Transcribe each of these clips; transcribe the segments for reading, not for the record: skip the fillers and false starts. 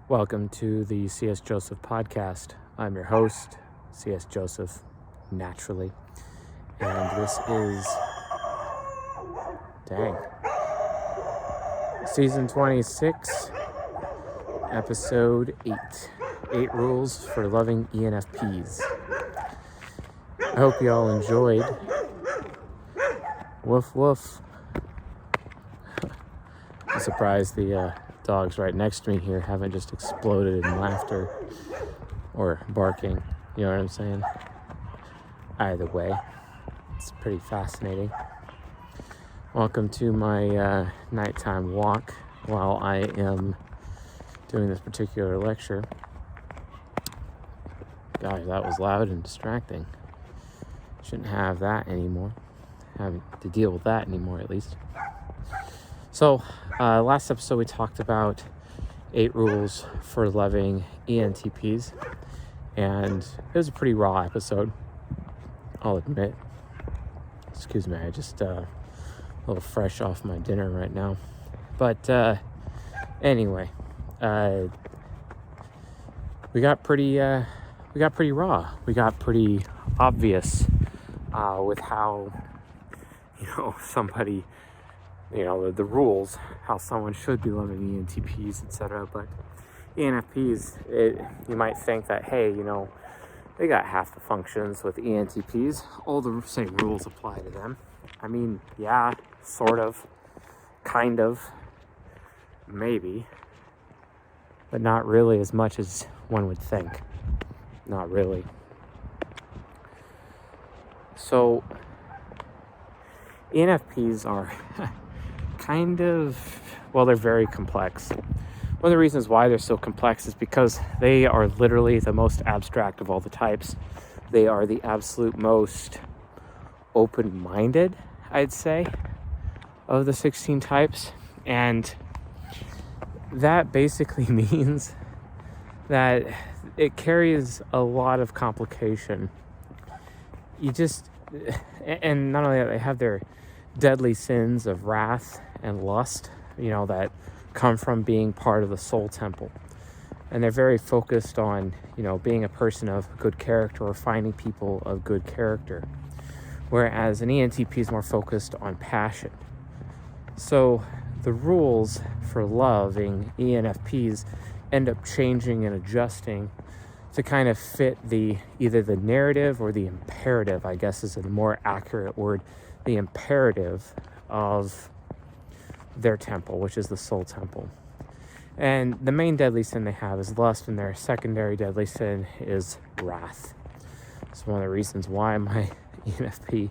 Welcome to the C.S. Joseph podcast. I'm your host, C.S. Joseph, naturally. And this is, season 26, episode 8. 8 Rules for Loving ENFPs. I hope you all enjoyed. Woof, woof. I'm surprised the dogs right next to me here haven't just exploded in laughter or barking. You know what I'm saying? Either way, it's pretty fascinating. Welcome to my nighttime walk while I am doing this particular lecture. Gosh, that was loud and distracting. Shouldn't have that anymore. Having to deal with that anymore, at least. So, last episode we talked about 8 rules for loving ENTPs, and it was a pretty raw episode, I'll admit. Excuse me, I just a little fresh off my dinner right now. But anyway, we got pretty raw. We got pretty obvious with how somebody. The rules, how someone should be loving ENTPs, etc. But ENFPs, you might think that, hey, they got half the functions with ENTPs. All the same rules apply to them. I mean, yeah, sort of, kind of, maybe, but not really as much as one would think. Not really. So, ENFPs are they're very complex. One of the reasons why they're so complex is because they are literally the most abstract of all the types. They are the absolute most open-minded, I'd say, of the 16 types. And that basically means that it carries a lot of complication. And not only that, they have their deadly sins of wrath and lust, that come from being part of the soul temple. And they're very focused on, being a person of good character or finding people of good character. Whereas an ENTP is more focused on passion. So the rules for loving ENFPs end up changing and adjusting to kind of fit either the narrative or the imperative, I guess is a more accurate word, the imperative of their temple, which is the soul temple. And the main deadly sin they have is lust, and their secondary deadly sin is wrath. It's one of the reasons why my ENFP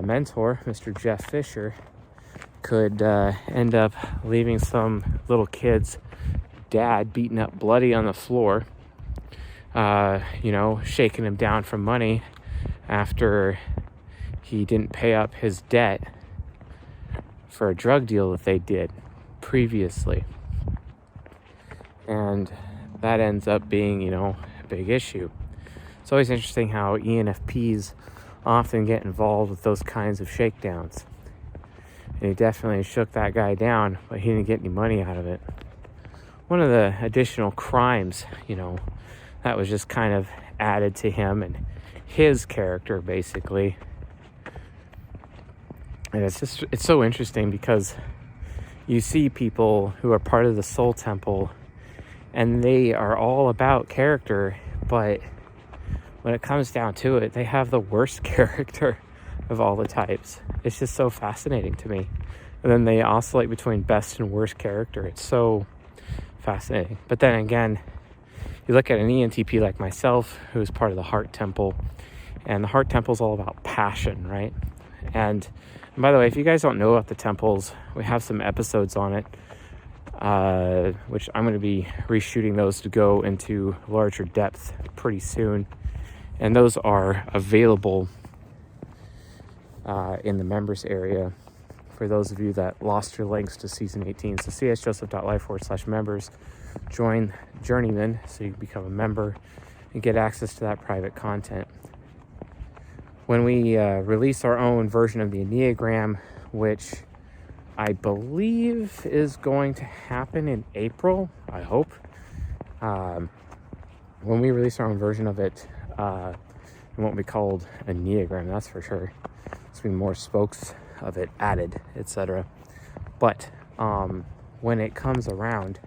mentor, Mr. Jeff Fisher, could end up leaving some little kid's dad beaten up bloody on the floor, shaking him down for money after he didn't pay up his debt for a drug deal that they did previously. And that ends up being, a big issue. It's always interesting how ENFPs often get involved with those kinds of shakedowns. And he definitely shook that guy down, but he didn't get any money out of it. One of the additional crimes, that was just kind of added to him and his character, basically. And it's so interesting because you see people who are part of the soul temple and they are all about character, but when it comes down to it, they have the worst character of all the types. It's just so fascinating to me. And then they oscillate between best and worst character. It's so fascinating. But then again, you look at an ENTP like myself, who's part of the heart temple, and the heart temple is all about passion, right? And by the way, if you guys don't know about the temples, we have some episodes on it, which I'm going to be reshooting those to go into larger depth pretty soon. And those are available in the members area for those of you that lost your links to season 18. So csjoseph.life/members. Join Journeyman so you can become a member and get access to that private content. When we release our own version of the Enneagram, which I believe is going to happen in April, I hope. when we release our own version of it, it won't be called a Enneagram, that's for sure. There's going to be more spokes of it added, etc. But when it comes around,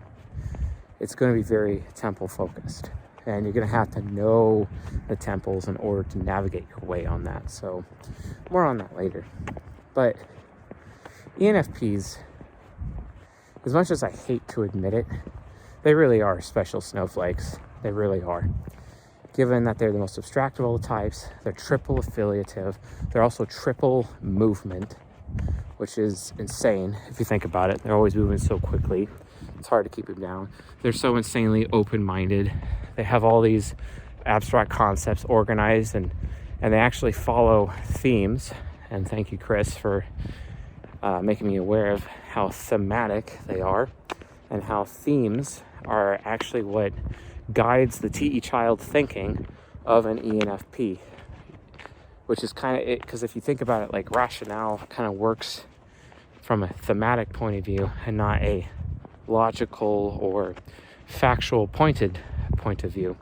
it's going to be very temple focused. And you're going to have to know the temples in order to navigate your way on that. So more on that later. But ENFPs, as much as I hate to admit it, they really are special snowflakes. They really are. Given that they're the most abstract of all the types, they're triple affiliative. They're also triple movement, which is insane if you think about it. They're always moving so quickly. It's hard to keep them down. They're so insanely open-minded. They have all these abstract concepts organized, and they actually follow themes. And thank you, Chris, for making me aware of how thematic they are and how themes are actually what guides the TE child thinking of an ENFP, which is kind of it, because if you think about it, like rationale kind of works from a thematic point of view and not a logical or factual pointed point of view.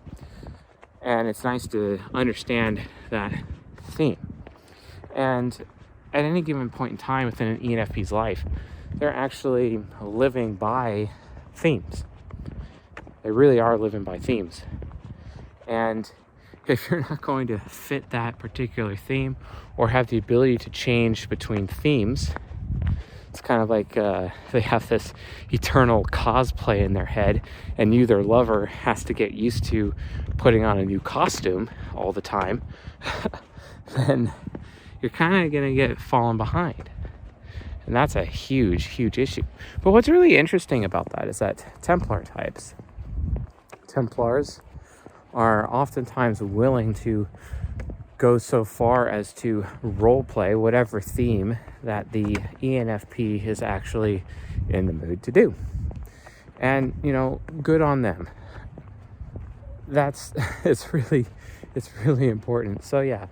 And it's nice to understand that theme. And at any given point in time within an ENFP's life, they're actually living by themes. They really are living by themes. And if you're not going to fit that particular theme or have the ability to change between themes, it's kind of like they have this eternal cosplay in their head, and you, their lover, has to get used to putting on a new costume all the time, then you're kind of going to get fallen behind. And that's a huge, huge issue. But what's really interesting about that is that Templar Templars are oftentimes willing to go so far as to role play whatever theme that the ENFP is actually in the mood to do. And, good on them. It's really important. So yeah,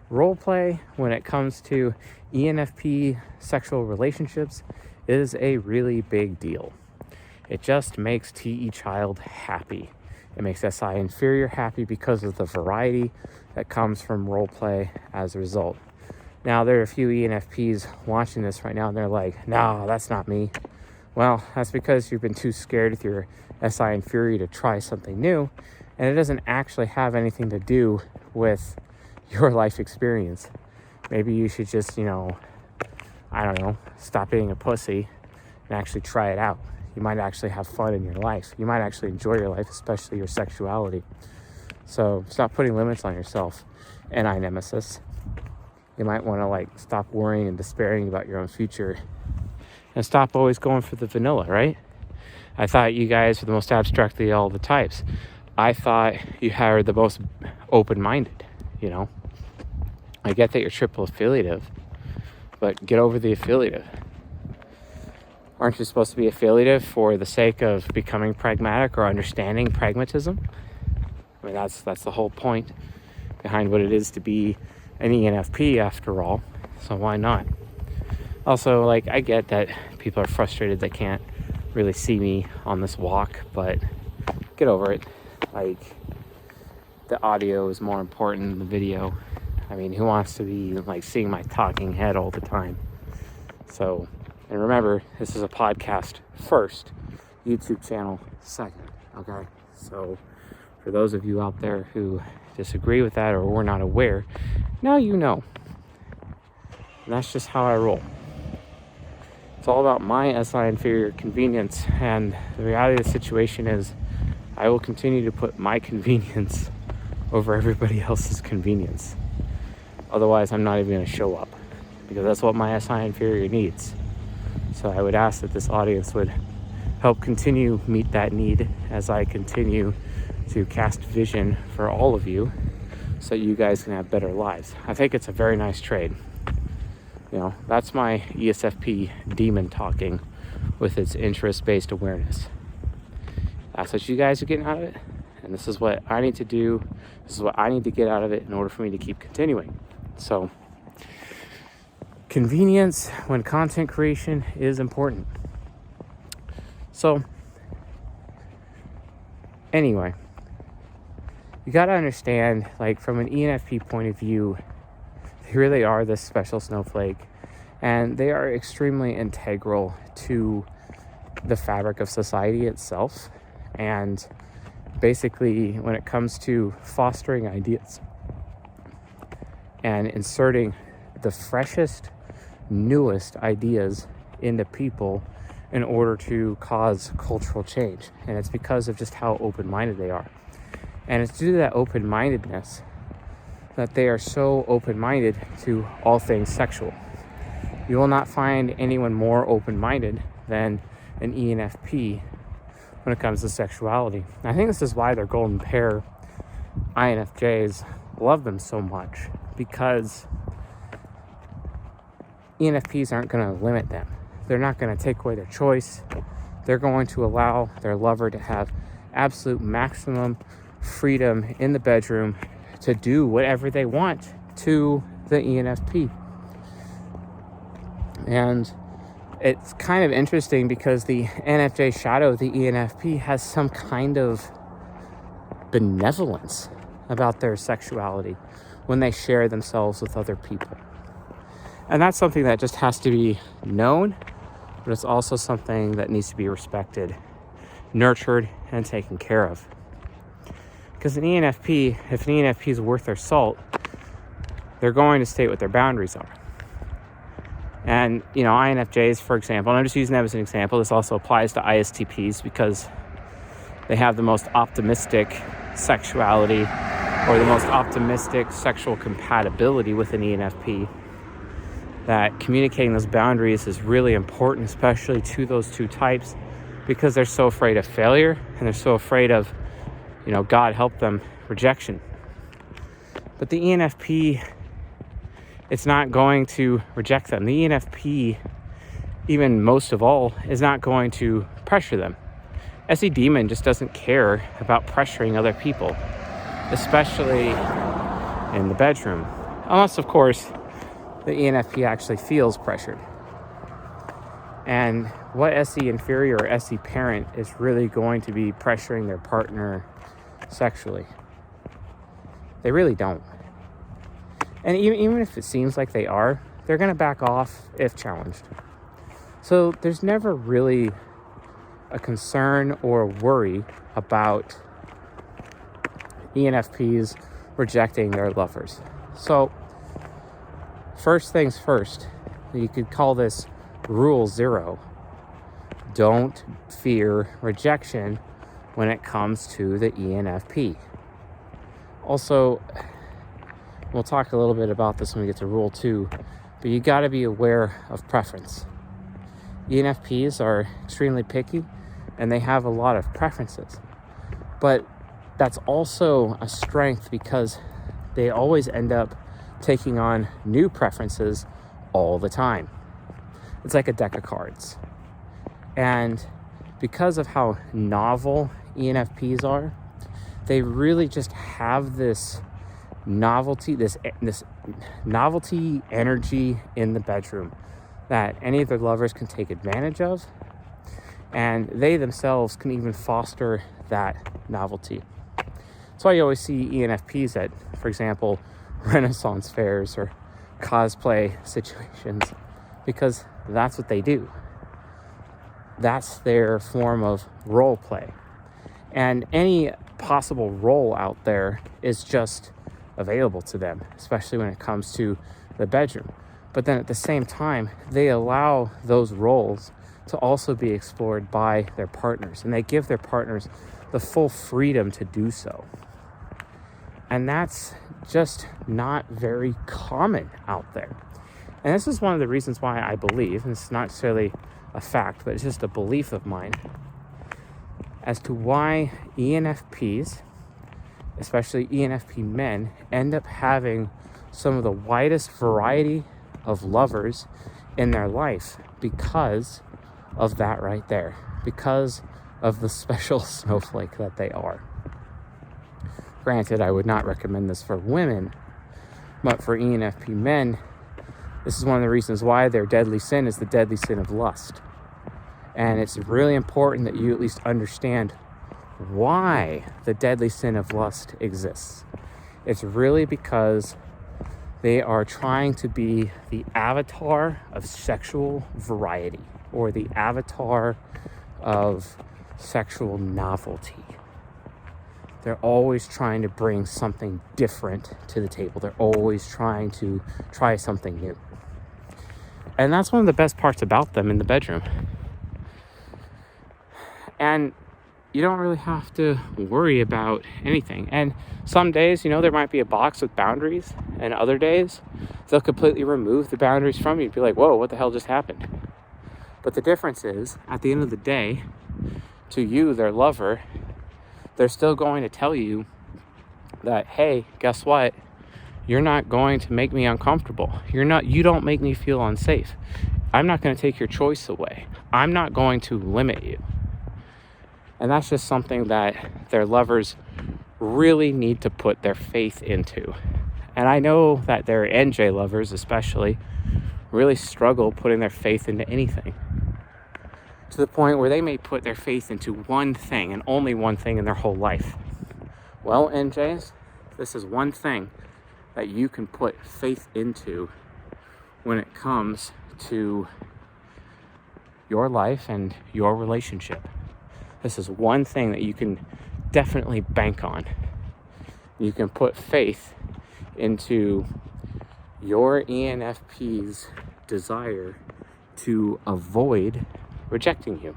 role play when it comes to ENFP sexual relationships is a really big deal. It just makes TE child happy. It makes SI inferior happy because of the variety that comes from role play as a result. Now, there are a few ENFPs watching this right now, and they're like, no, that's not me. Well, that's because you've been too scared with your SI inferior to try something new, and it doesn't actually have anything to do with your life experience. Maybe you should just, stop being a pussy and actually try it out. You might actually have fun in your life. You might actually enjoy your life, especially your sexuality. So stop putting limits on yourself. NI nemesis. You might want to stop worrying and despairing about your own future and stop always going for the vanilla, right? I thought you guys were the most abstract of all the types. I thought you had the most open-minded, I get that you're triple affiliative, but get over the affiliative. Aren't you supposed to be affiliative for the sake of becoming pragmatic or understanding pragmatism? I mean, that's the whole point behind what it is to be an ENFP after all. So why not? Also, I get that people are frustrated they can't really see me on this walk, but get over it. The audio is more important than the video. I mean, who wants to be seeing my talking head all the time? So, and remember, this is a podcast first, YouTube channel second, okay? So for those of you out there who disagree with that or were not aware, now you know. And that's just how I roll. It's all about my SI inferior convenience, and the reality of the situation is I will continue to put my convenience over everybody else's convenience. Otherwise, I'm not even going to show up, because that's what my SI inferior needs. So I would ask that this audience would help continue meet that need as I continue to cast vision for all of you so that you guys can have better lives. I think it's a very nice trade. That's my ESFP demon talking with its interest-based awareness. That's what you guys are getting out of it, and this is what I need to do. This is what I need to get out of it in order for me to keep continuing. So convenience when content creation is important. So Anyway, you got to understand, like, from an ENFP point of view, they really are this special snowflake, and they are extremely integral to the fabric of society itself. And basically, when it comes to fostering ideas and inserting the freshest, newest ideas into people in order to cause cultural change. And it's because of just how open-minded they are. And it's due to that open-mindedness that they are so open-minded to all things sexual. You will not find anyone more open-minded than an ENFP when it comes to sexuality. And I think this is why their golden pair, INFJs, love them so much, because ENFPs aren't going to limit them. They're not going to take away their choice. They're going to allow their lover to have absolute maximum freedom in the bedroom to do whatever they want to the ENFP. And it's kind of interesting because the NFJ shadow of the ENFP has some kind of benevolence about their sexuality when they share themselves with other people. And that's something that just has to be known, but it's also something that needs to be respected, nurtured, and taken care of. Because an ENFP, if an ENFP is worth their salt, they're going to state what their boundaries are. And, INFJs, for example, and I'm just using them as an example, this also applies to ISTPs because they have the most optimistic sexuality or the most optimistic sexual compatibility with an ENFP. That communicating those boundaries is really important, especially to those two types, because they're so afraid of failure and they're so afraid of, God help them, rejection. But the ENFP, it's not going to reject them. The ENFP, even most of all, is not going to pressure them. SE Demon just doesn't care about pressuring other people, especially in the bedroom. Unless, of course, the ENFP actually feels pressured. And what SE inferior or SE parent is really going to be pressuring their partner sexually? They really don't. And even if it seems like they are, they're going to back off if challenged. So there's never really a concern or a worry about ENFPs rejecting their lovers. So first things first, you could call this rule 0. Don't fear rejection when it comes to the ENFP. Also, we'll talk a little bit about this when we get to rule 2, but you got to be aware of preference. ENFPs are extremely picky and they have a lot of preferences, but that's also a strength because they always end up taking on new preferences all the time. It's like a deck of cards. And because of how novel ENFPs are, they really just have this novelty, this novelty energy in the bedroom that any of their lovers can take advantage of, and they themselves can even foster that novelty. That's why you always see ENFPs at, for example, Renaissance fairs or cosplay situations, because that's what they do. That's their form of role play. And any possible role out there is just available to them, especially when it comes to the bedroom. But then at the same time, they allow those roles to also be explored by their partners, and they give their partners the full freedom to do so. And that's just not very common out there. And this is one of the reasons why I believe, and it's not necessarily a fact, but it's just a belief of mine, as to why ENFPs, especially ENFP men, end up having some of the widest variety of lovers in their life because of that right there, because of the special snowflake that they are. Granted, I would not recommend this for women, but for ENFP men, this is one of the reasons why their deadly sin is the deadly sin of lust. And it's really important that you at least understand why the deadly sin of lust exists. It's really because they are trying to be the avatar of sexual variety, or the avatar of sexual novelty. They're always trying to bring something different to the table. They're always trying to try something new. And that's one of the best parts about them in the bedroom. And you don't really have to worry about anything. And some days, there might be a box with boundaries, and other days, they'll completely remove the boundaries from you. You'd be like, whoa, what the hell just happened? But the difference is, at the end of the day, to you, their lover, they're still going to tell you that, hey, guess what? You're not going to make me uncomfortable. You don't make me feel unsafe. I'm not going to take your choice away. I'm not going to limit you. And that's just something that their lovers really need to put their faith into. And I know that their NJ lovers especially really struggle putting their faith into anything, to the point where they may put their faith into one thing and only one thing in their whole life. Well, NJs, this is one thing that you can put faith into when it comes to your life and your relationship. This is one thing that you can definitely bank on. You can put faith into your ENFP's desire to avoid rejecting you,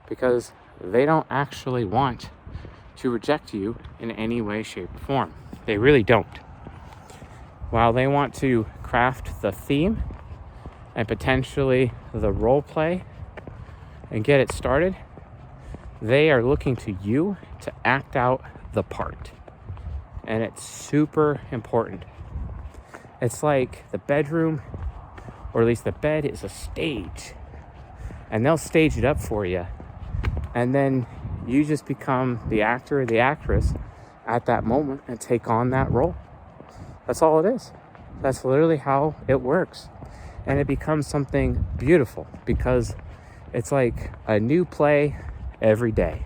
because they don't actually want to reject you in any way, shape, or form. They really don't. While they want to craft the theme and potentially the role play and get it started, they are looking to you to act out the part. And it's super important. It's like the bedroom, or at least the bed, is a stage. And they'll stage it up for you. And then you just become the actor or the actress at that moment and take on that role. That's all it is. That's literally how it works. And it becomes something beautiful, because it's like a new play every day,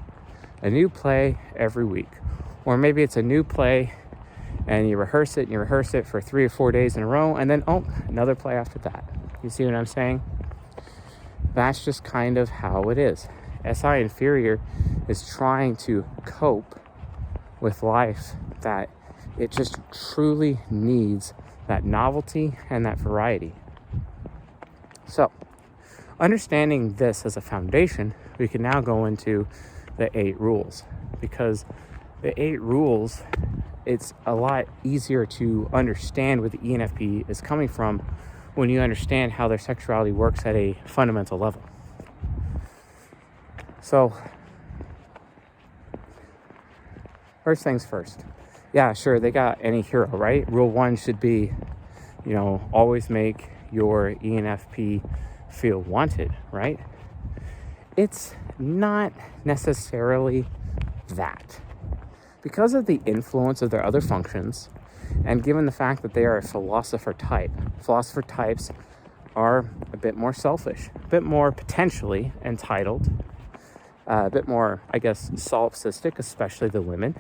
a new play every week. Or maybe it's a new play and you rehearse it for 3 or 4 days in a row, and then another play after that. You see what I'm saying? That's just kind of how it is. SI inferior is trying to cope with life, that it just truly needs that novelty and that variety. So, understanding this as a foundation, we can now go into the 8 rules, because the 8 rules, it's a lot easier to understand where the ENFP is coming from when you understand how their sexuality works at a fundamental level. So, first things first. Yeah, sure, they got any hero, right? Rule 1 should be, always make your ENFP feel wanted, right? It's not necessarily that. Because of the influence of their other functions, and given the fact that they are a philosopher types are a bit more selfish, a bit more potentially entitled, a bit more, solipsistic, especially the women,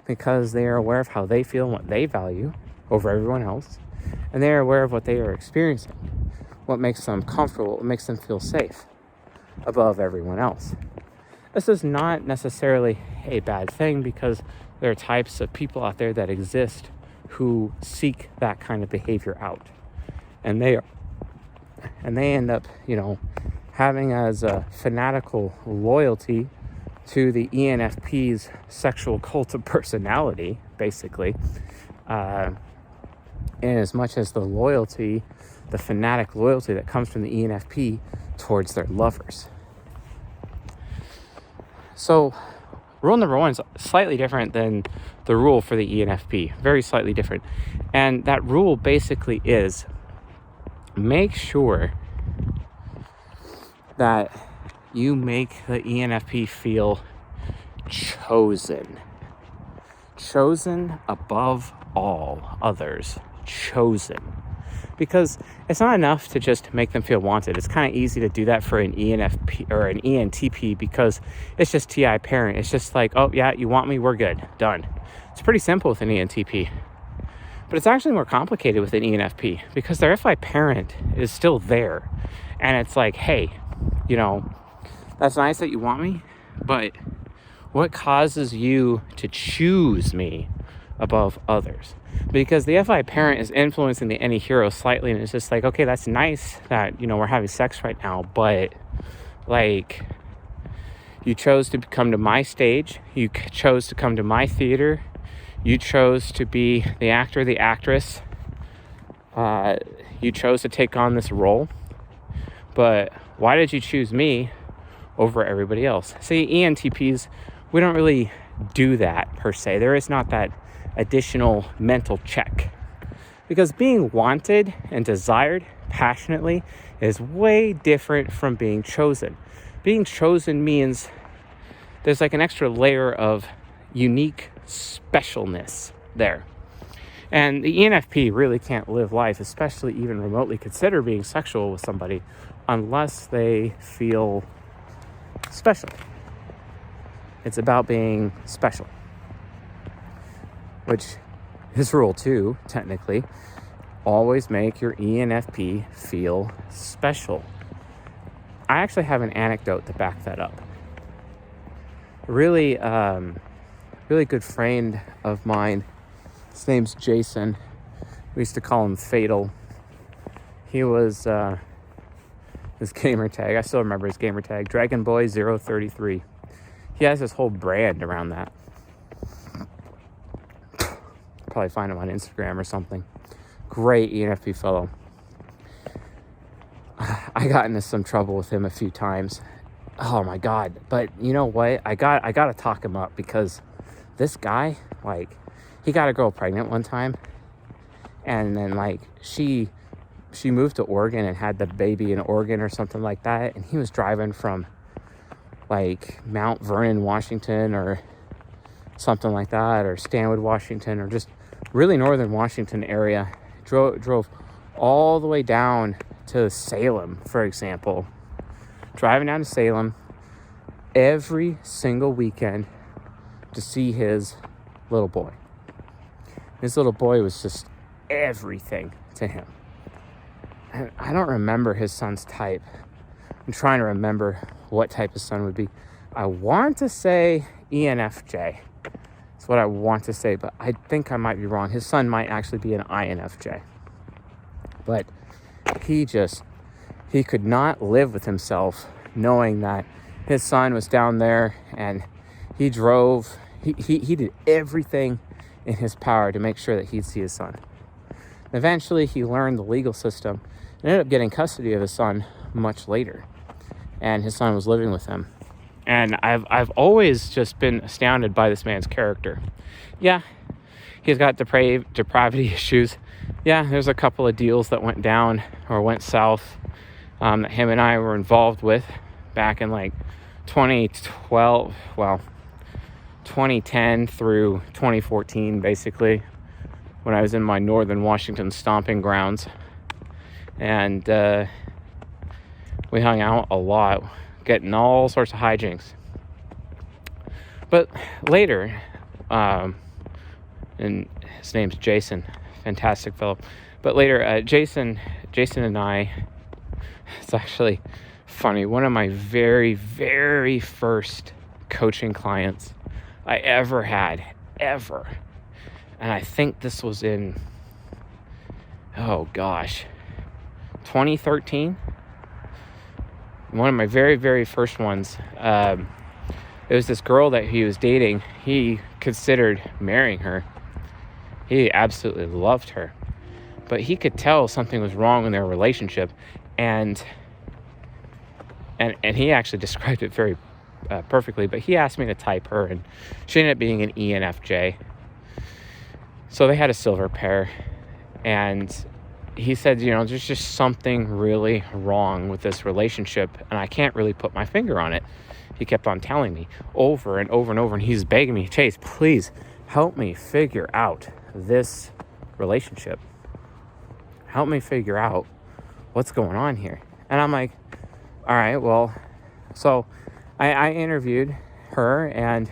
because they are aware of how they feel and what they value over everyone else, and they are aware of what they are experiencing, what makes them comfortable, what makes them feel safe above everyone else. This is not necessarily a bad thing, because there are types of people out there that exist who seek that kind of behavior out, and they end up, having as a fanatical loyalty to the ENFP's sexual cult of personality, basically, in as much as the fanatic loyalty that comes from the ENFP towards their lovers. So, rule number 1 is slightly different than the rule for the ENFP, very slightly different. And that rule basically is, make sure that you make the ENFP feel chosen. Chosen above all others. Chosen. because it's not enough to just make them feel wanted. It's kind of easy to do that for an ENFP or an ENTP because it's just TI parent. It's just like, oh yeah, you want me, we're good, done. It's pretty simple with an ENTP. But it's actually more complicated with an ENFP because their FI parent is still there. And it's like, hey, that's nice that you want me, but what causes you to choose me above others? Because the FI parent is influencing the any hero slightly, and it's just like, okay, that's nice that, we're having sex right now, but like, you chose to come to my stage, you chose to come to my theater, you chose to be the actor, the actress, you chose to take on this role, but why did you choose me over everybody else? See, ENTPs, we don't really do that per se. There is not that additional mental check, because being wanted and desired passionately is way different from being chosen. Being chosen means there's like an extra layer of unique specialness there. And the ENFP really can't live life, especially even remotely consider being sexual with somebody, unless they feel special. It's about being special, which is rule 2, technically. Always make your ENFP feel special. I actually have an anecdote to back that up. Really good friend of mine, his name's Jason. We used to call him Fatal. He was, his gamer tag, I still remember his gamer tag, DragonBoy033. He has this whole brand around that. Probably find him on Instagram or something. Great ENFP fellow. I got into some trouble with him a few times. Oh my God. But you know what? I got to talk him up, because this guy, he got a girl pregnant one time. And then she moved to Oregon and had the baby in Oregon or something like that. And he was driving from Mount Vernon, Washington, or something like that, or Stanwood, Washington, or just really northern Washington area. Drove all the way down to Salem, for example. Driving down to Salem every single weekend to see his little boy. His little boy was just everything to him. And I don't remember his son's type. I'm trying to remember what type of son would be. I want to say ENFJ. That's what I want to say, but I think I might be wrong. His son might actually be an INFJ. But he could not live with himself knowing that his son was down there, and he drove, he did everything in his power to make sure that he'd see his son. Eventually, he learned the legal system and ended up getting custody of his son much later. And his son was living with him. And I've always just been astounded by this man's character. Yeah, he's got depravity issues. Yeah, there's a couple of deals that went down or went south that him and I were involved with back in 2012, 2010 through 2014, basically, when I was in my northern Washington stomping grounds. And we hung out a lot, getting all sorts of hijinks. But later, and his name's Jason, fantastic fellow. But later, Jason and I, it's actually funny, one of my very, very first coaching clients I ever had, and I think this was in, 2013. One of my very, very first ones. It was this girl that he was dating. He considered marrying her. He absolutely loved her. But he could tell something was wrong in their relationship. And he actually described it very perfectly. But he asked me to type her, and she ended up being an ENFJ. So they had a silver pair. And he said, there's just something really wrong with this relationship, and I can't really put my finger on it. He kept on telling me over and over and over, and he's begging me, Chase, please help me figure out this relationship. help me figure out what's going on here. And I'm like, all right, well, so I interviewed her, and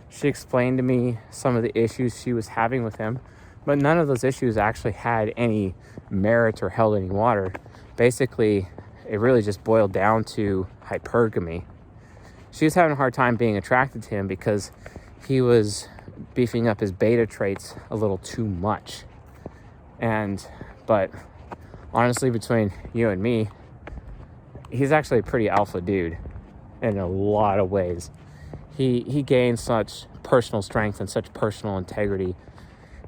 she explained to me some of the issues she was having with him, but none of those issues actually had any merit or held any water. Basically, it really just boiled down to hypergamy. She was having a hard time being attracted to him because he was beefing up his beta traits a little too much. But honestly, between you and me, he's actually a pretty alpha dude in a lot of ways. He gains such personal strength and such personal integrity,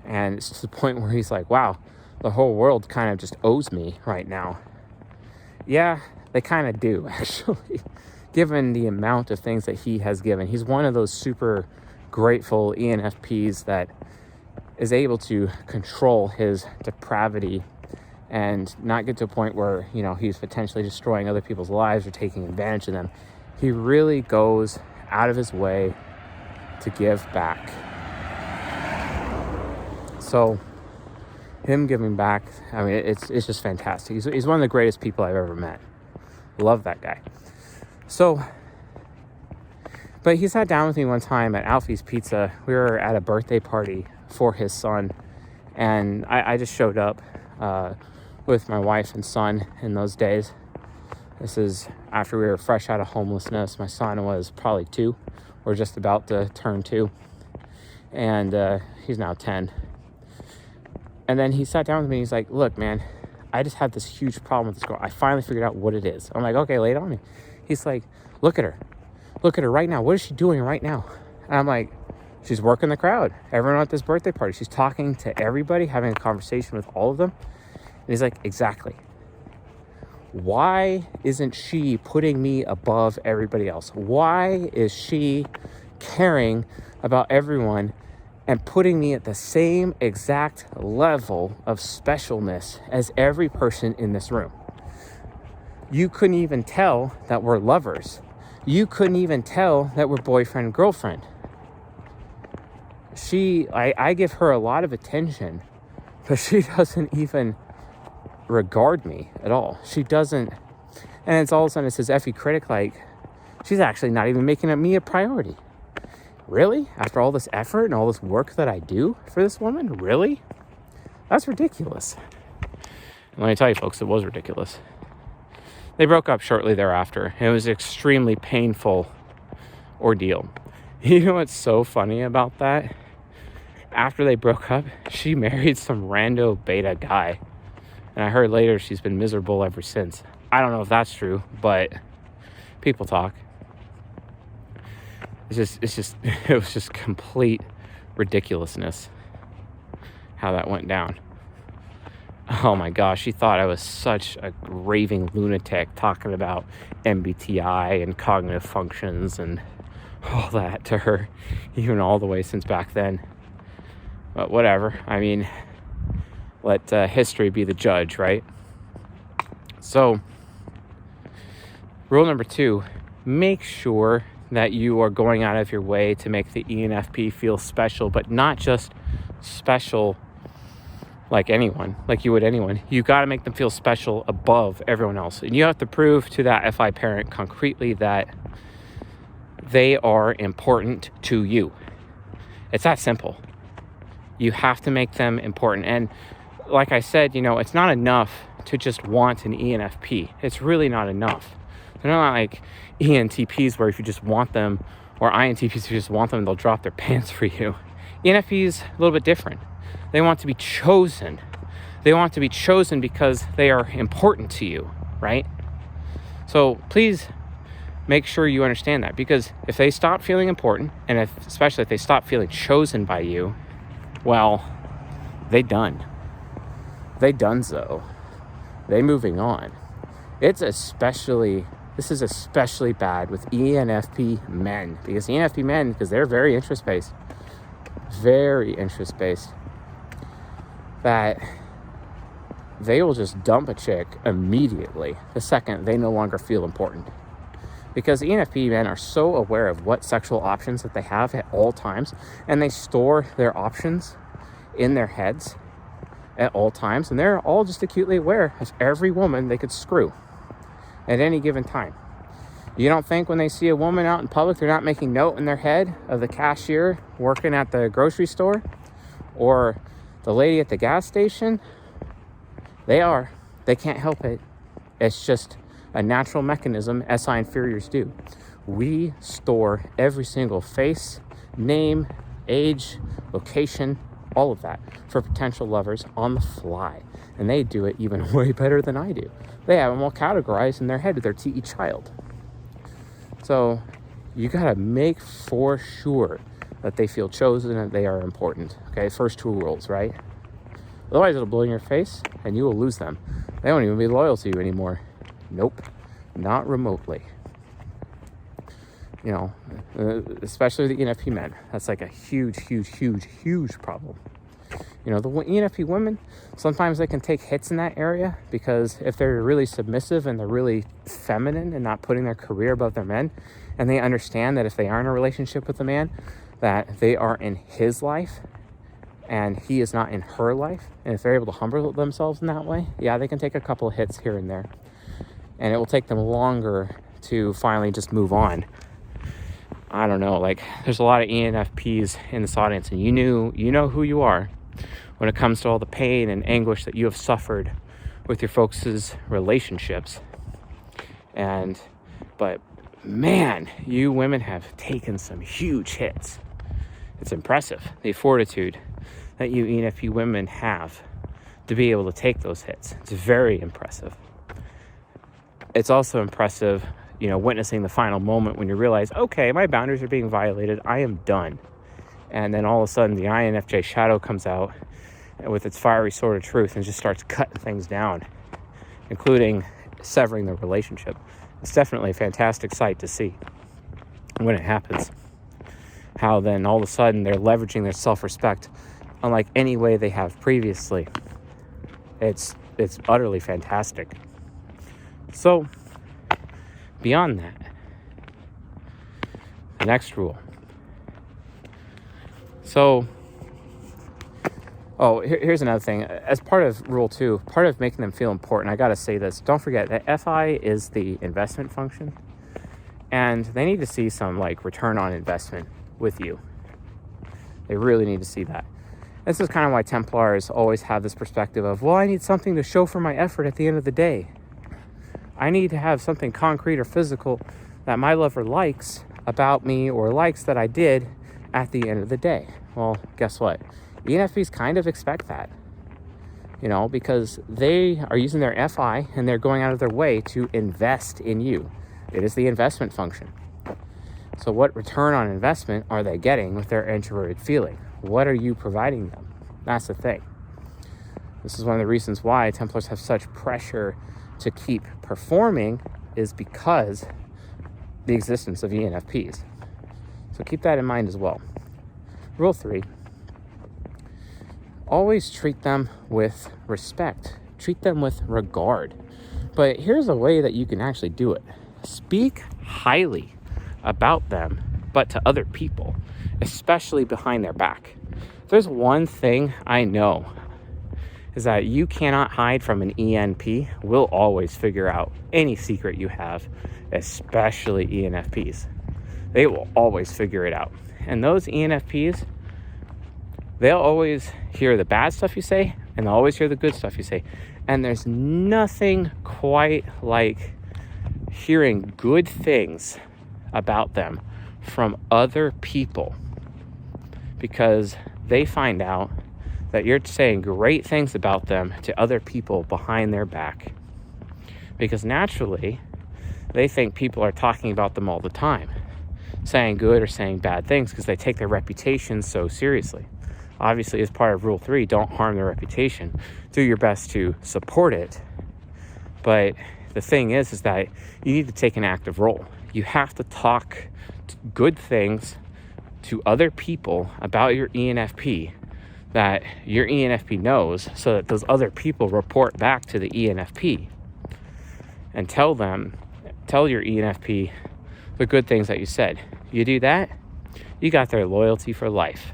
and it's to the point where he's like, wow, the whole world kind of just owes me right now. Yeah, they kind of do, actually, given the amount of things that he has given. He's one of those super grateful ENFPs that is able to control his depravity and not get to a point where, you know, he's potentially destroying other people's lives or taking advantage of them. He really goes out of his way to give back. So him giving back, I mean, it's just fantastic. He's one of the greatest people I've ever met. Love that guy. So, but he sat down with me one time at Alfie's Pizza. We were at a birthday party for his son, and I just showed up with my wife and son in those days. This is after we were fresh out of homelessness. My son was probably 2, or just about to turn 2, and he's now 10. And then he sat down with me, and he's like, look, man, I just had this huge problem with this girl. I finally figured out what it is. I'm like, okay, lay it on me. He's like, look at her right now. What is she doing right now? And I'm like, she's working the crowd. Everyone at this birthday party, she's talking to everybody, having a conversation with all of them. And he's like, exactly. Why isn't she putting me above everybody else? Why is she caring about everyone and putting me at the same exact level of specialness as every person in this room? You couldn't even tell that we're lovers. You couldn't even tell that we're boyfriend, girlfriend. I give her a lot of attention, but she doesn't even regard me at all. She doesn't. And it's all of a sudden it says Effie critic, like, she's actually not even making me a priority. Really? After all this effort and all this work that I do for this woman? Really? That's ridiculous. And let me tell you, folks, it was ridiculous. They broke up shortly thereafter. It was an extremely painful ordeal. You know what's so funny about that? After they broke up, she married some rando beta guy. And I heard later she's been miserable ever since. I don't know if that's true, but people talk. It was just complete ridiculousness how that went down. Oh my gosh, she thought I was such a raving lunatic talking about MBTI and cognitive functions and all that to her, even all the way since back then. But whatever, I mean, let history be the judge, right? So, rule number 2, make sure that you are going out of your way to make the ENFP feel special, but not just special like anyone, like you would anyone. You got to make them feel special above everyone else. And you have to prove to that FI parent concretely that they are important to you. It's that simple. You have to make them important. And like I said, you know, it's not enough to just want an ENFP. It's really not enough. They're not like ENTPs where if you just want them, or INTPs if you just want them, they'll drop their pants for you. ENFPs a little bit different. They want to be chosen. They want to be chosen because they are important to you, right? So please make sure you understand that, because if they stop feeling important, and especially if they stop feeling chosen by you, well, they done. They donezo. They moving on. This is especially bad with ENFP men, because ENFP men, because they're very interest-based, that they will just dump a chick immediately the second they no longer feel important. Because ENFP men are so aware of what sexual options that they have at all times, and they store their options in their heads at all times, and they're all just acutely aware of every woman they could screw at any given time. You don't think when they see a woman out in public, they're not making note in their head of the cashier working at the grocery store or the lady at the gas station? They are. They can't help it. It's just a natural mechanism SI inferiors do. We store every single face, name, age, location, all of that for potential lovers on the fly. And they do it even way better than I do. They have them all categorized in their head with their TE child. So you gotta make for sure that they feel chosen and they are important. Okay, first 2 rules, right? Otherwise it'll blow in your face and you will lose them. They won't even be loyal to you anymore. Nope, not remotely. You know, especially the ENFP men. That's like a huge problem. You know, the ENFP women, sometimes they can take hits in that area because if they're really submissive and they're really feminine and not putting their career above their men, and they understand that if they are in a relationship with a man, that they are in his life and he is not in her life, and if they're able to humble themselves in that way, yeah, they can take a couple of hits here and there. And it will take them longer to finally just move on. I don't know, like there's a lot of ENFPs in this audience, and you know who you are when it comes to all the pain and anguish that you have suffered with your folks' relationships. But man, you women have taken some huge hits. It's impressive, the fortitude that you ENFP women have to be able to take those hits. It's very impressive. It's also impressive, you know, witnessing the final moment when you realize, okay, my boundaries are being violated. I am done. And then all of a sudden the INFJ shadow comes out with its fiery sword of truth and just starts cutting things down, including severing the relationship. It's definitely a fantastic sight to see when it happens. How then all of a sudden they're leveraging their self-respect unlike any way they have previously. It's utterly fantastic. So beyond that, the next rule. So, here's another thing. As part of rule 2, part of making them feel important, I gotta say this. Don't forget that FI is the investment function, and they need to see some like return on investment with you. They really need to see that. This is kind of why Templars always have this perspective of, well, I need something to show for my effort at the end of the day. I need to have something concrete or physical that my lover likes about me or likes that I did at the end of the day. Well, guess what? ENFPs kind of expect that, you know, because they are using their FI and they're going out of their way to invest in you. It is the investment function. So what return on investment are they getting with their introverted feeling? What are you providing them? That's the thing. This is one of the reasons why Templars have such pressure to keep performing, is because the existence of ENFPs. So keep that in mind as well. Rule 3, always treat them with respect. Treat them with regard. But here's a way that you can actually do it. Speak highly about them, but to other people, especially behind their back. If there's one thing I know, is that you cannot hide from an ENP. We'll always figure out any secret you have, especially ENFPs. They will always figure it out. And those ENFPs, they'll always hear the bad stuff you say, and they'll always hear the good stuff you say. And there's nothing quite like hearing good things about them from other people, because they find out that you're saying great things about them to other people behind their back. Because naturally, they think people are talking about them all the time, saying good or saying bad things, because they take their reputation so seriously. Obviously, as part of Rule 3, don't harm their reputation. Do your best to support it. But the thing is that you need to take an active role. You have to talk good things to other people about your ENFP that your ENFP knows, so that those other people report back to the ENFP and tell your ENFP the good things that you said. You do that, you got their loyalty for life.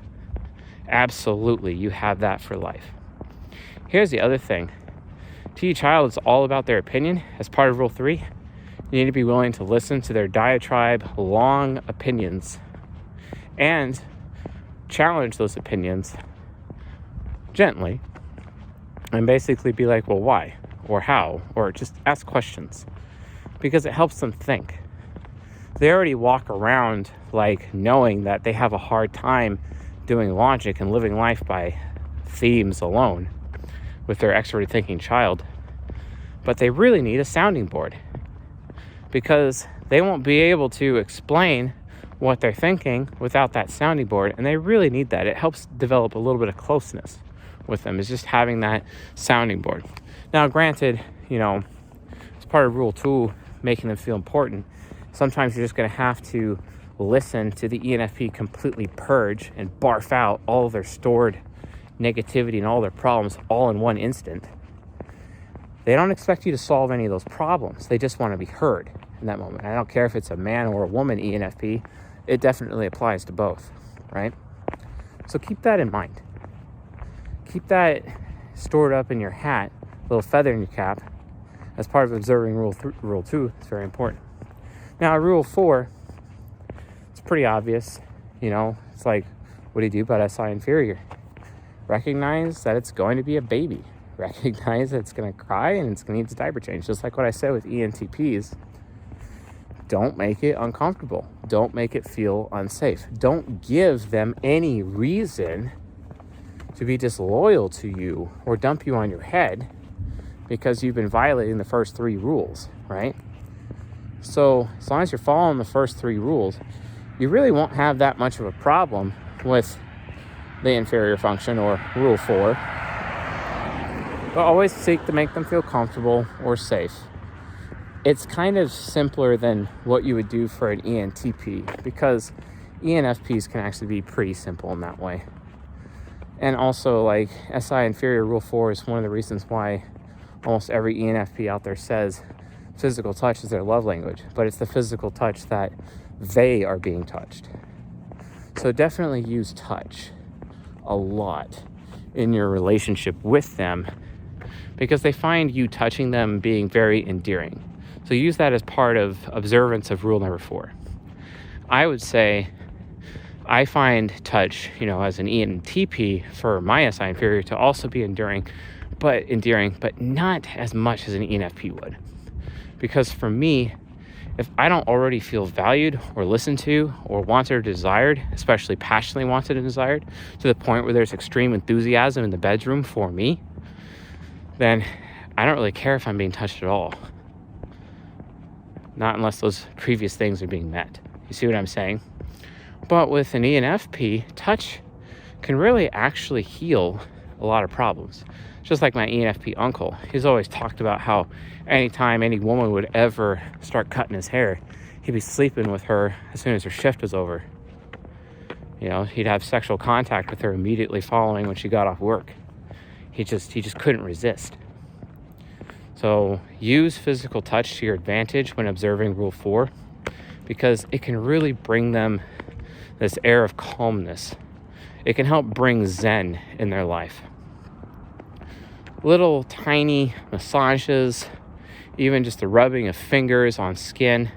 Absolutely, you have that for life. Here's the other thing. To your child, it's all about their opinion. As part of Rule 3, you need to be willing to listen to their diatribe, long opinions, and challenge those opinions gently, and basically be like, well, why? Or how? Or just ask questions, because it helps them think. They already walk around like knowing that they have a hard time doing logic and living life by themes alone with their extroverted thinking child. But they really need a sounding board, because they won't be able to explain what they're thinking without that sounding board, and they really need that. It helps develop a little bit of closeness with them, is just having that sounding board. Now, granted, as part of Rule 2, making them feel important, sometimes you're just going to have to listen to the ENFP completely purge and barf out all of their stored negativity and all their problems all in one instant. They don't expect you to solve any of those problems. They just want to be heard in that moment. I don't care if it's a man or a woman ENFP. It definitely applies to both, right? So keep that in mind. Keep that stored up in your hat, little feather in your cap, as part of observing Rule 2. It's very important. Now, Rule 4, it's pretty obvious. It's like, what do you do about SI inferior? Recognize that it's going to be a baby. Recognize that it's going to cry and it's going to need a diaper change. Just like what I said with ENTPs. Don't make it uncomfortable. Don't make it feel unsafe. Don't give them any reason to be disloyal to you or dump you on your head because you've been violating the first 3 rules, right? So as long as you're following the first 3 rules, you really won't have that much of a problem with the inferior function or Rule 4. But always seek to make them feel comfortable or safe. It's kind of simpler than what you would do for an ENTP, because ENFPs can actually be pretty simple in that way. And also, like, SI inferior Rule 4 is one of the reasons why almost every ENFP out there says physical touch is their love language, but it's the physical touch that they are being touched. So definitely use touch a lot in your relationship with them, because they find you touching them being very endearing. So use that as part of observance of rule number 4. I would say I find touch, as an ENTP for my SI inferior to also be endearing, but not as much as an ENFP would. Because for me, if I don't already feel valued or listened to or wanted or desired, especially passionately wanted and desired, to the point where there's extreme enthusiasm in the bedroom for me, then I don't really care if I'm being touched at all. Not unless those previous things are being met. You see what I'm saying? But with an ENFP, touch can really actually heal a lot of problems. Just like my ENFP uncle, he's always talked about how anytime any woman would ever start cutting his hair, he'd be sleeping with her as soon as her shift was over. He'd have sexual contact with her immediately following when she got off work. He just couldn't resist. So use physical touch to your advantage when observing Rule 4, because it can really bring them this air of calmness. It can help bring zen in their life. Little tiny massages, even just the rubbing of fingers on skin,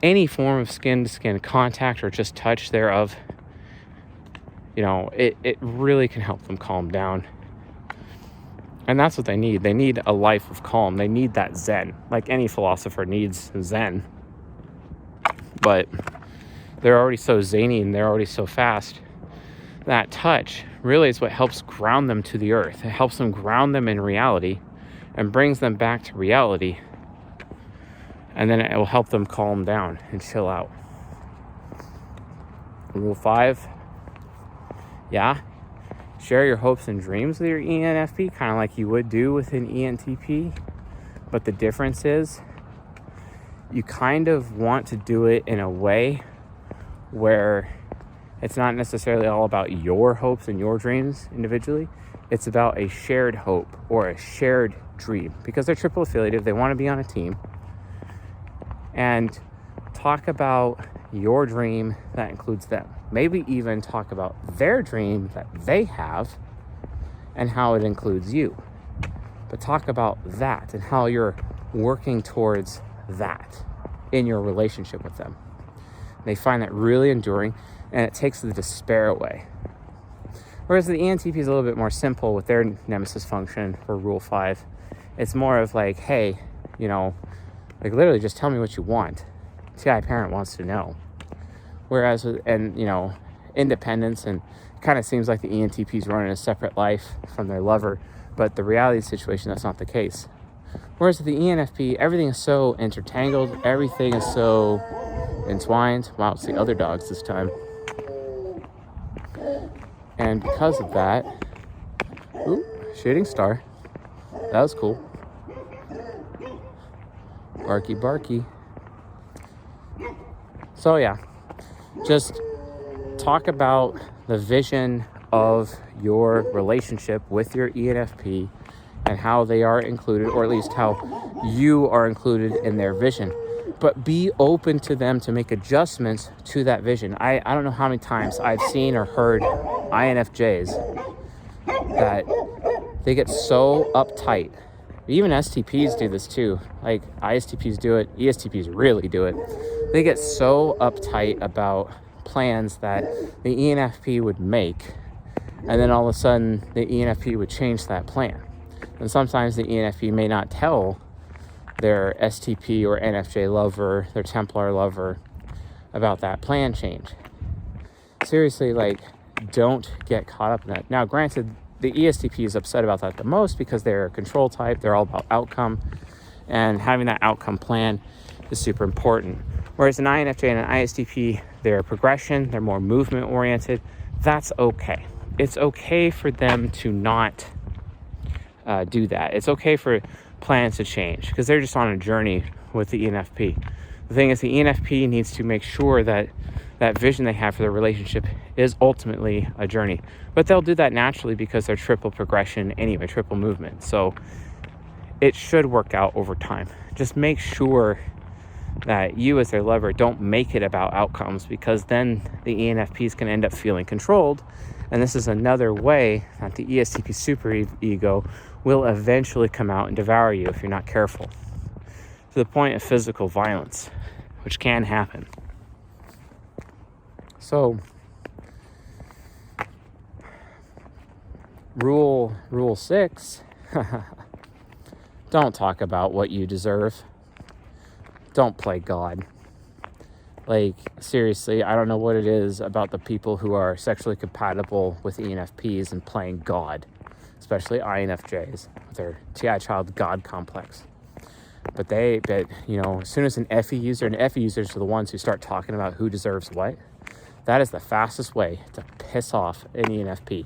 any form of skin-to-skin contact or just touch thereof, it really can help them calm down. And that's what they need. They need a life of calm. They need that zen. Like any philosopher needs zen. But they're already so zany and they're already so fast. That touch really is what helps ground them to the earth. It helps them ground them in reality and brings them back to reality. And then it will help them calm down and chill out. Rule 5. Yeah. Share your hopes and dreams with your ENFP, kind of like you would do with an ENTP. But the difference is you kind of want to do it in a way where it's not necessarily all about your hopes and your dreams individually. It's about a shared hope or a shared dream, because they're triple affiliative. They want to be on a team. And talk about your dream that includes them. Maybe even talk about their dream that they have and how it includes you. but talk about that and how you're working towards that in your relationship with them. They find that really enduring, and it takes the despair away. Whereas the ENTP is a little bit more simple with their nemesis function for Rule 5. It's more of like, hey, like literally just tell me what you want. TI parent wants to know. Whereas, independence, and it kind of seems like the ENTP's running a separate life from their lover, but the reality of the situation, that's not the case. Whereas with the ENFP, everything is so intertangled, everything is so entwined. Wow, it's the other dogs this time. And because of that, shooting star. That was cool. Barky, barky. So yeah, just talk about the vision of your relationship with your ENFP and how they are included, or at least how you are included in their vision. But be open to them to make adjustments to that vision. I don't know how many times I've seen or heard INFJs that they get so uptight. Even STPs do this too. Like ISTPs do it, ESTPs really do it. They get so uptight about plans that the ENFP would make, and then all of a sudden the ENFP would change that plan. And sometimes the ENFP may not tell their STP or NFJ lover, their Templar lover, about that plan change. Seriously, like, don't get caught up in that. Now, granted, the ESTP is upset about that the most because they're a control type. They're all about outcome, and having that outcome plan is super important. Whereas an INFJ and an ISTP, they're progression, they're more movement oriented. That's okay. It's okay for them to not do that. It's okay for plans to change because they're just on a journey with the ENFP. The thing is, the ENFP needs to make sure that that vision they have for their relationship is ultimately a journey. But they'll do that naturally because they're triple progression anyway, triple movement. So it should work out over time. Just make sure that you as their lover don't make it about outcomes, because then the ENFPs can end up feeling controlled. And this is another way that the ESTP superego will eventually come out and devour you if you're not careful, to the point of physical violence, which can happen. So, rule 6, don't talk about what you deserve. Don't play God. Like, seriously, I don't know what it is about the people who are sexually compatible with ENFPs and playing God, especially INFJs with their TI child God complex. But as soon as an FE user, and FE users are the ones who start talking about who deserves what, that is the fastest way to piss off an ENFP.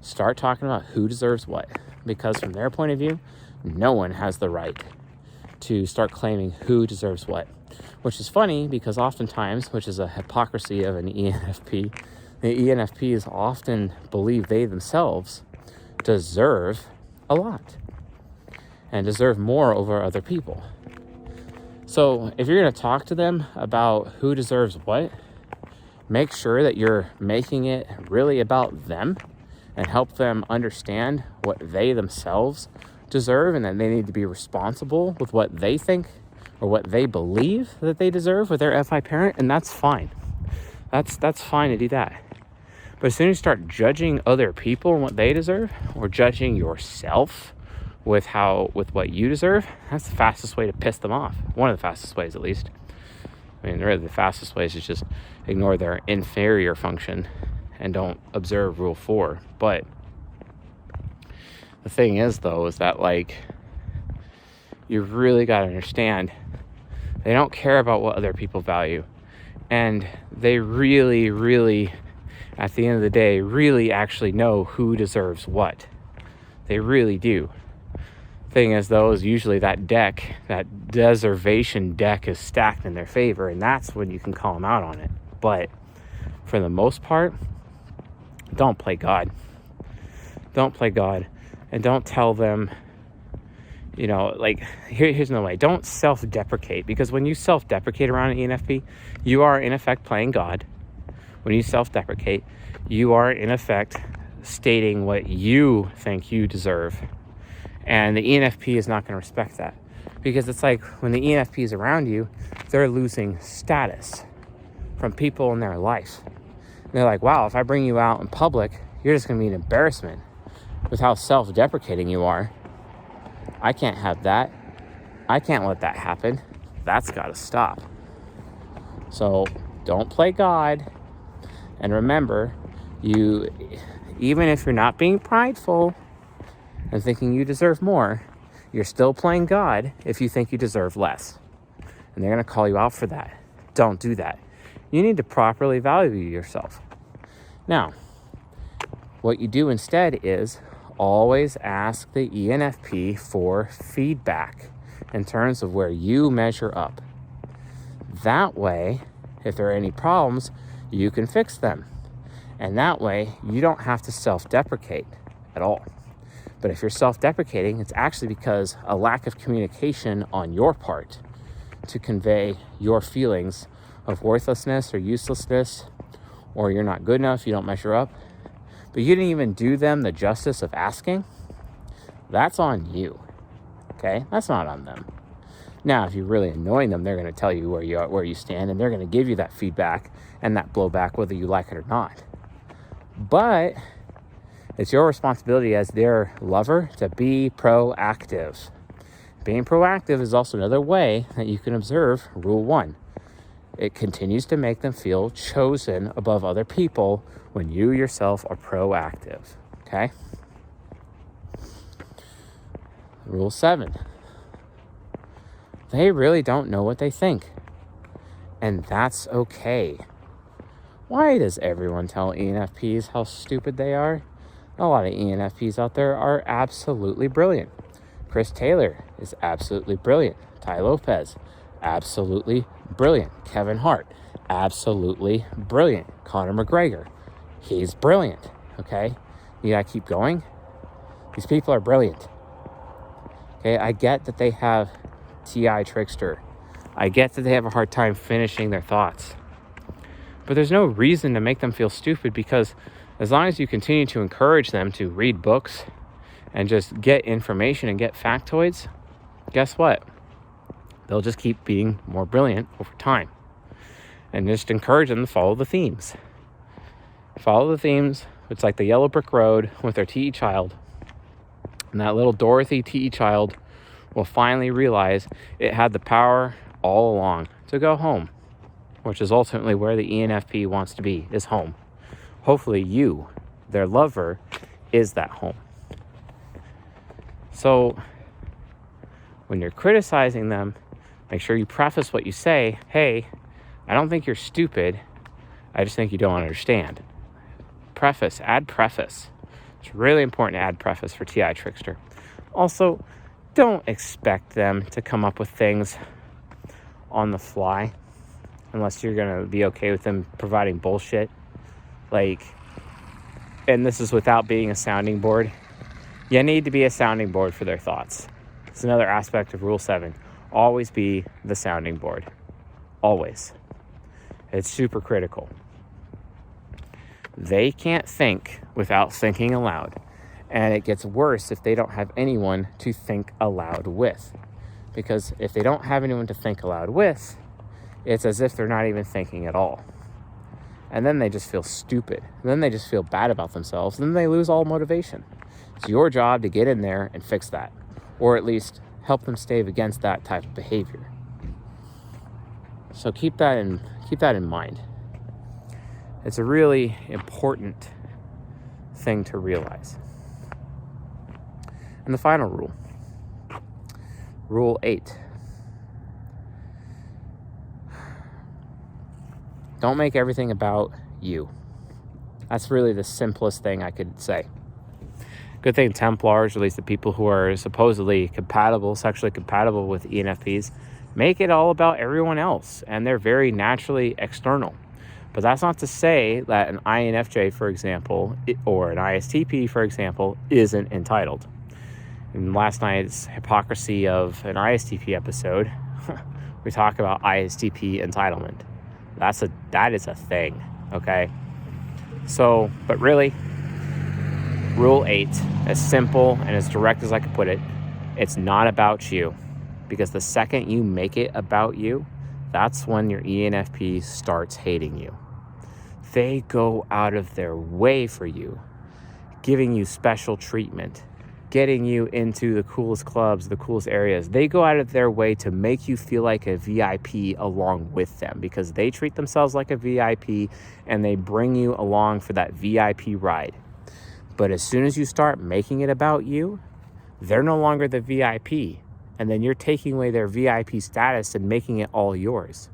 Start talking about who deserves what, because from their point of view, no one has the right to start claiming who deserves what. Which is funny because oftentimes, which is a hypocrisy of an ENFP, the ENFPs often believe they themselves deserve a lot and deserve more over other people. So if you're going to talk to them about who deserves what, make sure that you're making it really about them and help them understand what they themselves deserve, and that they need to be responsible with what they think or what they believe that they deserve with their FI parent, and that's fine. That's fine to do that. But as soon as you start judging other people and what they deserve, or judging yourself with what you deserve, that's the fastest way to piss them off. One of the fastest ways, at least. I mean, really the fastest way is to just ignore their inferior function and don't observe Rule 4. But the thing is, though, is that, like, you really got to understand they don't care about what other people value. And they really, really, at the end of the day, really actually know who deserves what. They really do. Thing is, though, is usually that deservation deck is stacked in their favor, and that's when you can call them out on it. But for the most part, don't play God. Don't play God. And don't tell them, here's another way. Don't self-deprecate, because when you self-deprecate around an ENFP, you are in effect playing God. When you self-deprecate, you are in effect stating what you think you deserve. And the ENFP is not going to respect that, because it's like when the ENFP is around you, they're losing status from people in their life. And they're like, wow, if I bring you out in public, you're just going to be an embarrassment with how self-deprecating you are. I can't have that. I can't let that happen. That's got to stop. So don't play God. And remember, even if you're not being prideful and thinking you deserve more, you're still playing God if you think you deserve less. And they're going to call you out for that. Don't do that. You need to properly value yourself. Now, what you do instead is always ask the ENFP for feedback in terms of where you measure up. That way, if there are any problems, you can fix them. And that way, you don't have to self-deprecate at all. But if you're self-deprecating, it's actually because a lack of communication on your part to convey your feelings of worthlessness or uselessness, or you're not good enough, you don't measure up, but you didn't even do them the justice of asking. That's on you, okay? That's not on them. Now, if you're really annoying them, they're going to tell you where you stand, and they're going to give you that feedback and that blowback, whether you like it or not. But it's your responsibility as their lover to be proactive. Being proactive is also another way that you can observe Rule 1. It continues to make them feel chosen above other people when you yourself are proactive, okay? Rule 7. They really don't know what they think, and that's okay. Why does everyone tell ENFPs how stupid they are? A lot of ENFPs out there are absolutely brilliant. Chris Taylor is absolutely brilliant. Tai Lopez, absolutely brilliant. Kevin Hart, absolutely brilliant. Conor McGregor, he's brilliant, okay? You gotta keep going. These people are brilliant. Okay, I get that they have TI trickster. I get that they have a hard time finishing their thoughts. But there's no reason to make them feel stupid, because as long as you continue to encourage them to read books and just get information and get factoids, guess what? They'll just keep being more brilliant over time. And just encourage them to follow the themes. Follow the themes. It's like the yellow brick road with their TE child. And that little Dorothy TE child will finally realize it had the power all along to go home, which is ultimately where the ENFP wants to be, is home. Hopefully you, their lover, is that home. So when you're criticizing them, make sure you preface what you say. Hey, I don't think you're stupid. I just think you don't understand. Preface, add preface. It's really important to add preface for TI Trickster. Also, don't expect them to come up with things on the fly unless you're going to be okay with them providing bullshit. And this is without being a sounding board. You need to be a sounding board for their thoughts. It's another aspect of Rule 7. Always be the sounding board. Always. It's super critical. They can't think without thinking aloud. And it gets worse if they don't have anyone to think aloud with. Because if they don't have anyone to think aloud with, it's as if they're not even thinking at all. And then they just feel stupid. And then they just feel bad about themselves. And then they lose all motivation. It's your job to get in there and fix that. Or at least help them stave against that type of behavior. So keep that in mind. It's a really important thing to realize. And the final rule. Rule 8. Don't make everything about you. That's really the simplest thing I could say. Good thing Templars, or at least the people who are supposedly compatible, sexually compatible with ENFPs, make it all about everyone else, and they're very naturally external. But that's not to say that an INFJ, for example, or an ISTP, for example, isn't entitled. In last night's Hypocrisy of an ISTP episode, we talk about ISTP entitlement. That is a thing, okay? So, but really, Rule 8, as simple and as direct as I could put it, it's not about you. Because the second you make it about you, that's when your ENFP starts hating you. They go out of their way for you, giving you special treatment, getting you into the coolest clubs, the coolest areas. They go out of their way to make you feel like a VIP along with them because they treat themselves like a VIP and they bring you along for that VIP ride. But as soon as you start making it about you, they're no longer the VIP. And then you're taking away their VIP status and making it all yours.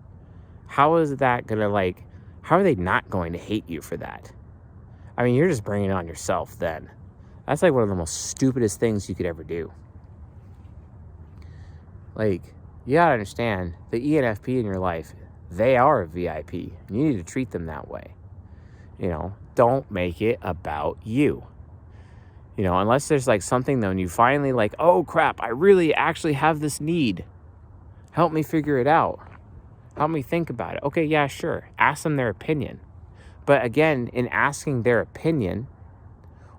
How is that going to how are they not going to hate you for that? I mean, you're just bringing it on yourself then. That's like one of the most stupidest things you could ever do. You gotta understand, the ENFP in your life, they are a VIP. You need to treat them that way. Don't make it about you. Unless there's something though, and you finally oh crap, I really actually have this need. Help me figure it out. Help me think about it. Okay, yeah, sure. Ask them their opinion. But again, in asking their opinion,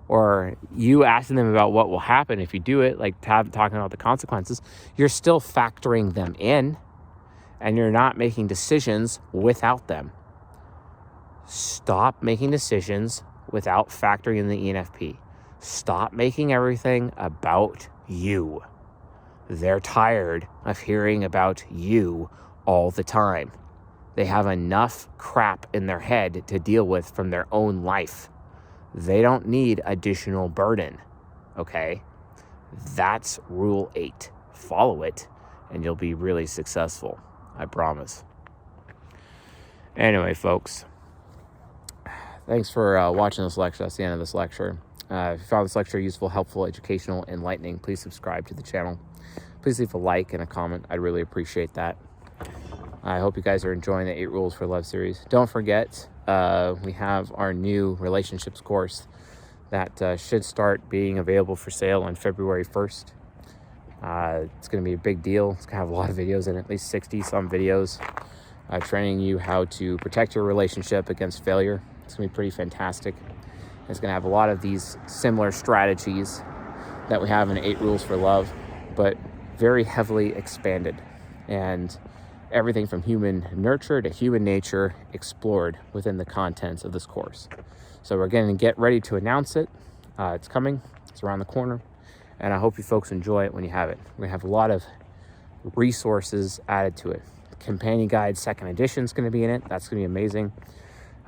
or you asking them about what will happen if you do it, talking about the consequences, you're still factoring them in, and you're not making decisions without them. Stop making decisions without factoring in the ENFP. Stop making everything about you. They're tired of hearing about you all the time. They have enough crap in their head to deal with from their own life. They don't need additional burden, okay? That's Rule 8. Follow it, and you'll be really successful. I promise. Anyway, folks, thanks for watching this lecture. That's the end of this lecture. If you found this lecture useful, helpful, educational, enlightening, please subscribe to the channel. Please leave a like and a comment. I'd really appreciate that. I hope you guys are enjoying the 8 Rules for Love series. Don't forget, we have our new relationships course that should start being available for sale on February 1st. It's going to be a big deal. It's going to have a lot of videos in it, at least 60 some videos, training you how to protect your relationship against failure. It's going to be pretty fantastic. It's going to have a lot of these similar strategies that we have in 8 Rules for Love, but very heavily expanded. And everything from human nurture to human nature explored within the contents of this course. So we're going to get ready to announce it. It's coming. It's around the corner. And I hope you folks enjoy it when you have it. We're going to have a lot of resources added to it. The companion guide 2nd edition is going to be in it. That's going to be amazing.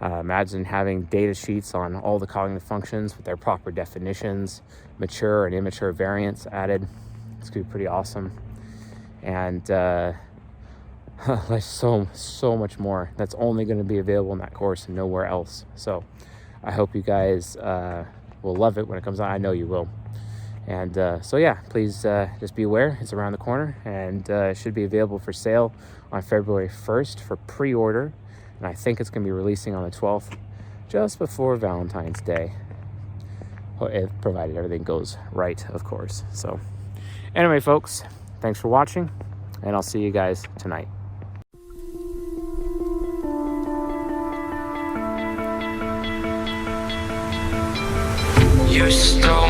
Imagine having data sheets on all the cognitive functions with their proper definitions, mature and immature variants added. It's going to be pretty awesome. And there's so much more that's only going to be available in that course and nowhere else. So I hope you guys will love it when it comes out. I know you will. And so yeah, please just be aware. It's around the corner, and it should be available for sale on February 1st for pre-order. And I think it's going to be releasing on the 12th, just before Valentine's Day, provided everything goes right, of course. So anyway, folks, thanks for watching, and I'll see you guys tonight. You stole